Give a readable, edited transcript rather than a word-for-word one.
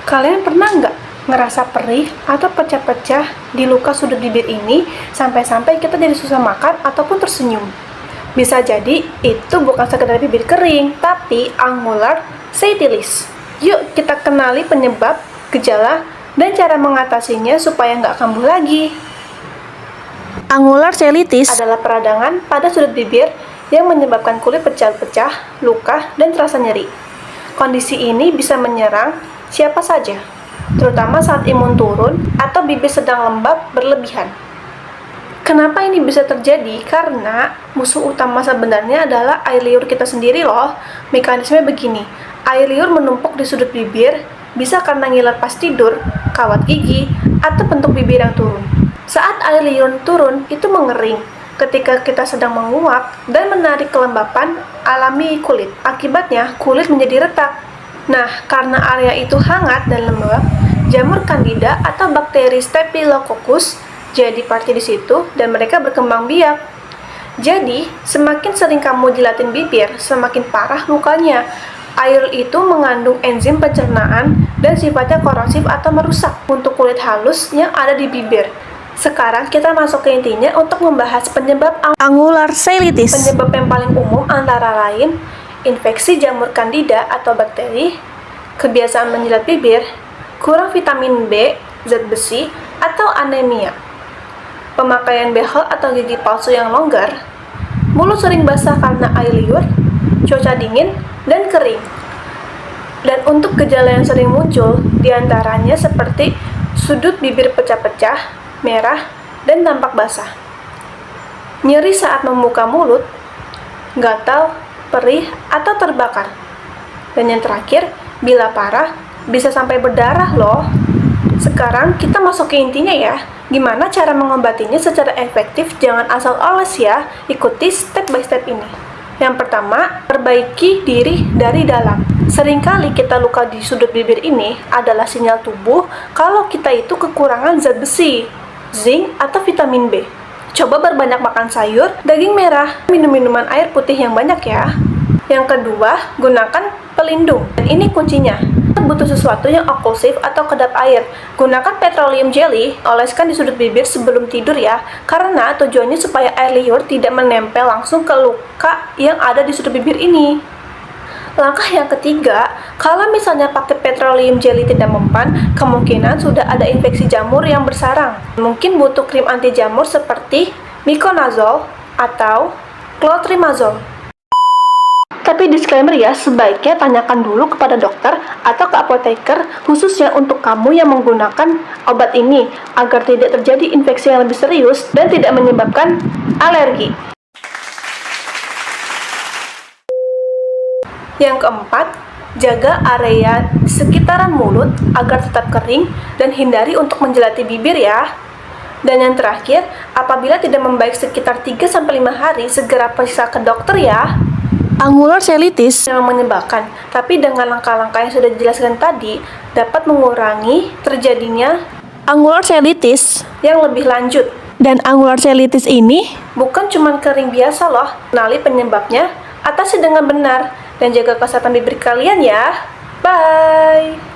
Kalian pernah nggak ngerasa perih atau pecah-pecah di luka sudut bibir ini sampai-sampai kita jadi susah makan ataupun tersenyum? Bisa jadi itu bukan sekedar bibir kering, tapi angular seitilis. Yuk kita kenali penyebab, gejala, dan cara mengatasinya supaya nggak kambuh lagi. Angular cheilitis Adalah peradangan pada sudut bibir yang menyebabkan kulit pecah-pecah, luka, dan terasa nyeri. Kondisi ini bisa menyerang siapa saja, terutama saat imun turun atau bibir sedang lembab berlebihan. Kenapa ini bisa terjadi? Karena musuh utama sebenarnya adalah air liur kita sendiri loh. Mekanisme begini, air liur menumpuk di sudut bibir, bisa karena ngiler pas tidur, kawat gigi, atau bentuk bibir yang turun. Saat air liur turun, itu mengering ketika kita sedang menguap dan menarik kelembapan alami kulit. Akibatnya, kulit menjadi retak. Nah, karena area itu hangat dan lembab, jamur Candida atau bakteri Staphylococcus jadi party di situ dan mereka berkembang biak. Jadi, semakin sering kamu jilatin bibir, semakin parah lukanya. Air itu mengandung enzim pencernaan dan sifatnya korosif atau merusak untuk kulit halus yang ada di bibir. Sekarang kita masuk ke intinya untuk membahas penyebab angular cheilitis. Penyebab yang paling umum antara lain infeksi jamur Candida atau bakteri, kebiasaan menjilat bibir, kurang vitamin B, zat besi, atau anemia, pemakaian behel atau gigi palsu yang longgar, mulut sering basah karena air liur, cuaca dingin, dan kering. Dan untuk gejala yang sering muncul, diantaranya seperti sudut bibir pecah-pecah, merah, dan tampak basah, nyeri saat membuka mulut, gatal, perih, atau terbakar. Dan yang terakhir, bila parah, bisa sampai berdarah loh. Sekarang kita masuk ke intinya ya. Gimana cara mengobatinya secara efektif? Jangan asal oles ya. Ikuti step by step ini. Yang pertama, perbaiki diri dari dalam. Seringkali kita luka di sudut bibir ini adalah sinyal tubuh kalau kita itu kekurangan zat besi, zinc, atau vitamin B. Coba berbanyak makan sayur, daging merah, minum minuman air putih yang banyak ya. Yang kedua, gunakan pelindung. Dan ini kuncinya. Kita butuh sesuatu yang oklusif atau kedap air. Gunakan petroleum jelly, oleskan di sudut bibir sebelum tidur ya. Karena tujuannya supaya air liur tidak menempel langsung ke luka yang ada di sudut bibir ini. Langkah yang ketiga, kalau misalnya pakai petroleum jelly tidak mempan, kemungkinan sudah ada infeksi jamur yang bersarang. Mungkin butuh krim anti jamur seperti miconazole atau clotrimazole. Tapi disclaimer ya, sebaiknya tanyakan dulu kepada dokter atau ke apoteker khususnya untuk kamu yang menggunakan obat ini agar tidak terjadi infeksi yang lebih serius dan tidak menyebabkan alergi. Yang keempat, jaga area sekitaran mulut agar tetap kering dan hindari untuk menjelati bibir ya. Dan yang terakhir, apabila tidak membaik sekitar 3-5 hari, segera periksa ke dokter ya. Angular cheilitis Yang menyebabkan, tapi dengan langkah-langkah yang sudah dijelaskan tadi, dapat mengurangi terjadinya angular cheilitis yang lebih lanjut. dan angular cheilitis ini Bukan cuma kering biasa loh, kenali penyebabnya, atasi dengan benar, dan jaga kesehatan bibir kalian ya. Bye!